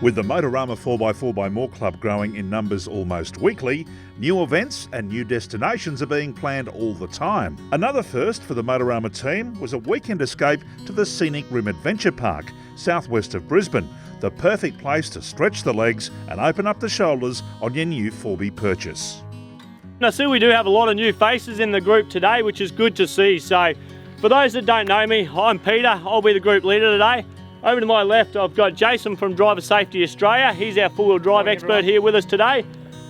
With the Motorama 4x4XMore Club growing in numbers almost weekly, new events and new destinations are being planned all the time. Another first for the Motorama team was a weekend escape to the Scenic Rim Adventure Park, southwest of Brisbane, the perfect place to stretch the legs and open up the shoulders on your new fourby purchase. I see we do have a lot of new faces in the group today, which is good to see. So for those that don't know me, I'm Peter, I'll be the group leader today. Over to my left, I've got Jason from Driver Safety Australia. He's our four-wheel drive expert here with us today.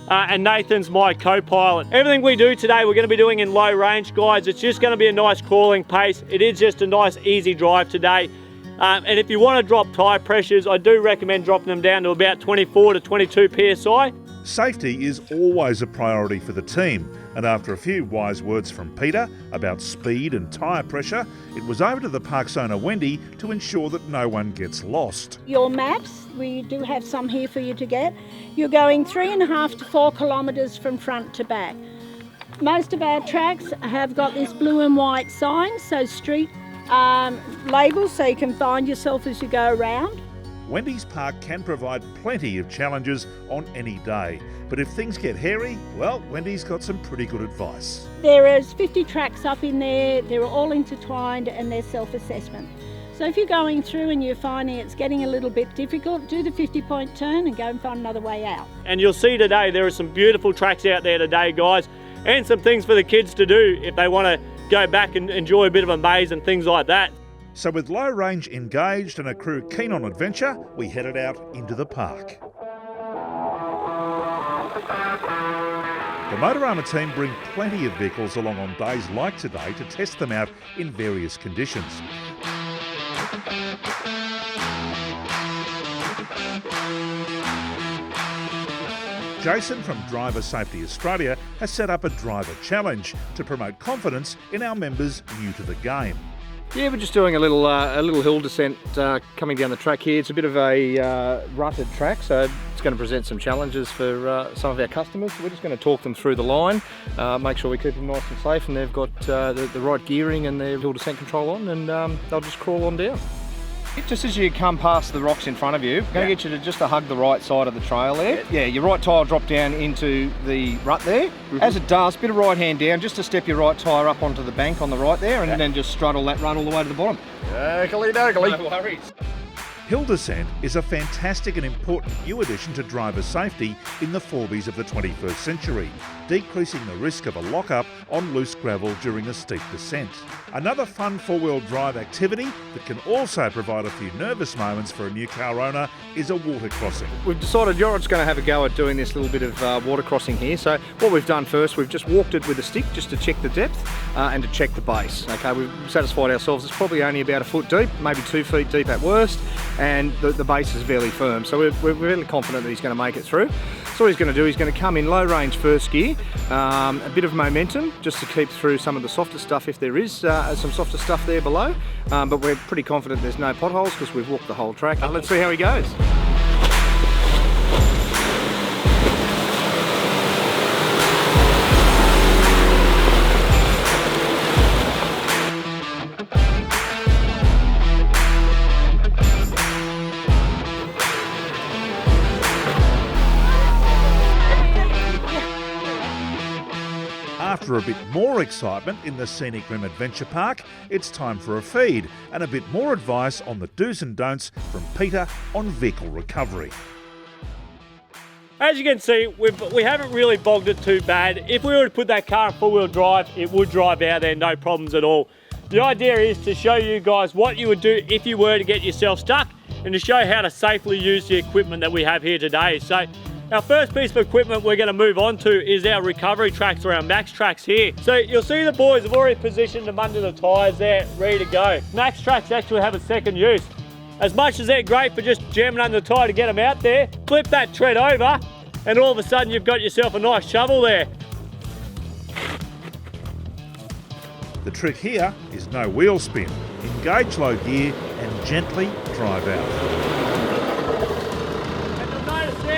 And Nathan's my co-pilot. Everything we do today, we're going to be doing in low range, guys. It's just going to be a nice crawling pace. It is just a nice, easy drive today. And if you want to drop tyre pressures, I do recommend dropping them down to about 24 to 22 PSI. Safety is always a priority for the team, and after a few wise words from Peter about speed and tyre pressure, it was over to the park's owner Wendy to ensure that no one gets lost. Your maps, we do have some here for you to get. You're going 3.5 to 4 kilometres from front to back. Most of our tracks have got this blue and white sign, so street labels, so you can find yourself as you go around. Wendys Park can provide plenty of challenges on any day, but if things get hairy, well, Wendy's got some pretty good advice. There is 50 tracks up in there, they're all intertwined and they're self-assessment. So if you're going through and you're finding it's getting a little bit difficult, do the 50-point turn and go and find another way out. And you'll see today there are some beautiful tracks out there today, guys, and some things for the kids to do if they want to go back and enjoy a bit of a maze and things like that. So with low range engaged and a crew keen on adventure, we headed out into the park. The Motorama team bring plenty of vehicles along on days like today to test them out in various conditions. Jason from Driver Safety Australia has set up a driver challenge to promote confidence in our members new to the game. Yeah, we're just doing a little hill descent coming down the track here. It's a bit of a rutted track, so it's going to present some challenges for some of our customers. So we're just going to talk them through the line, make sure we keep them nice and safe, and they've got the right gearing and their hill descent control on, and they'll just crawl on down. Just as you come past the rocks in front of you, I'm going to get you to just hug the right side of the trail there. Yeah, your right tyre drop down into the rut there. As it does, bit of right hand down, just to step your right tyre up onto the bank on the right there, and then just straddle that run all the way to the bottom. Doggly. No worries. Hill descent is a fantastic and important new addition to driver safety in the fourbies of the 21st century, decreasing the risk of a lock-up on loose gravel during a steep descent. Another fun four-wheel drive activity that can also provide a few nervous moments for a new car owner is a water crossing. We've decided Yorod's going to have a go at doing this little bit of water crossing here. So what we've done first, we've just walked it with a stick just to check the depth and to check the base. Okay, we've satisfied ourselves it's probably only about a foot deep, maybe 2 feet deep at worst, and the base is fairly firm. So we're really confident that he's going to make it through. So what he's going to do, he's going to come in low range first gear, a bit of momentum just to keep through some of the softer stuff if there is some softer stuff there below. But we're pretty confident there's no potholes because we've walked the whole track. Let's see how he goes. After a bit more excitement in the Scenic Rim Adventure Park, it's time for a feed and a bit more advice on the do's and don'ts from Peter on vehicle recovery. As you can see, we haven't really bogged it too bad. If we were to put that car in four-wheel drive, it would drive out there, no problems at all. The idea is to show you guys what you would do if you were to get yourself stuck and to show how to safely use the equipment that we have here today. So our first piece of equipment we're going to move on to is our recovery tracks or our max tracks here. So you'll see the boys have already positioned them under the tyres there, ready to go. Max tracks actually have a second use. As much as they're great for just jamming under the tyre to get them out there, flip that tread over and all of a sudden you've got yourself a nice shovel there. The trick here is no wheel spin. Engage low gear and gently drive out.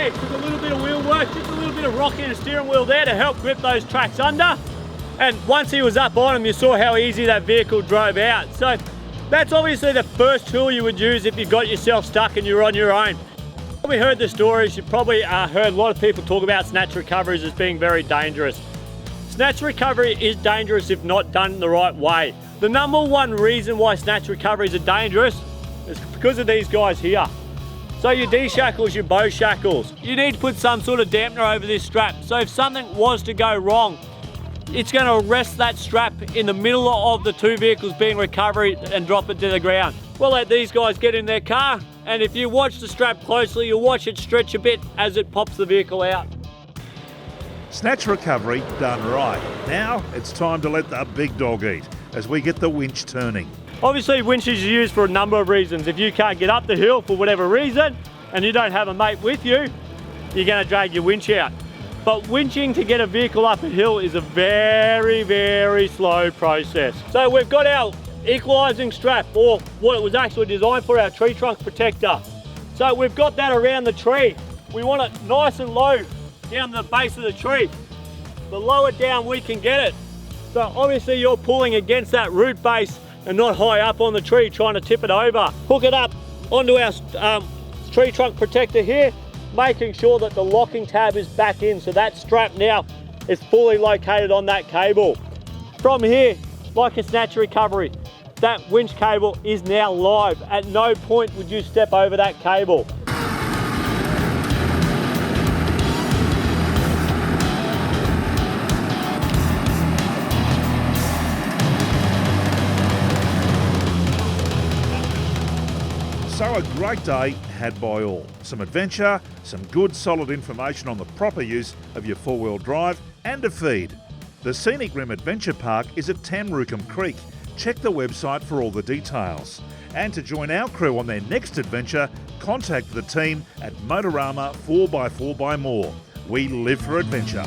Took a little bit of wheel work, just a little bit of rocking the steering wheel there to help grip those tracks under. And once he was up on them, you saw how easy that vehicle drove out. So that's obviously the first tool you would use if you got yourself stuck and you're on your own. When we heard the stories, you probably heard a lot of people talk about snatch recoveries as being very dangerous. Snatch recovery is dangerous if not done the right way. The number one reason why snatch recoveries are dangerous is because of these guys here. So your D-shackles, your bow shackles, you need to put some sort of dampener over this strap. So if something was to go wrong, it's going to arrest that strap in the middle of the two vehicles being recovered and drop it to the ground. We'll let these guys get in their car, and if you watch the strap closely, you'll watch it stretch a bit as it pops the vehicle out. Snatch recovery done right. Now it's time to let the big dog eat as we get the winch turning. Obviously, winches are used for a number of reasons. If you can't get up the hill for whatever reason, and you don't have a mate with you, you're going to drag your winch out. But winching to get a vehicle up a hill is a very, very slow process. So we've got our equalising strap, or what it was actually designed for, our tree trunk protector. So we've got that around the tree. We want it nice and low down the base of the tree. The lower down we can get it. So obviously you're pulling against that root base and not high up on the tree trying to tip it over. Hook it up onto our tree trunk protector here, making sure that the locking tab is back in, so that strap now is fully located on that cable. From here, like a snatch recovery, that winch cable is now live. At no point would you step over that cable. So a great day had by all. Some adventure, some good solid information on the proper use of your four-wheel drive and a feed. The Scenic Rim Adventure Park is at Tamrookham Creek. Check the website for all the details. And to join our crew on their next adventure, contact the team at Motorama 4x4XMore. We live for adventure.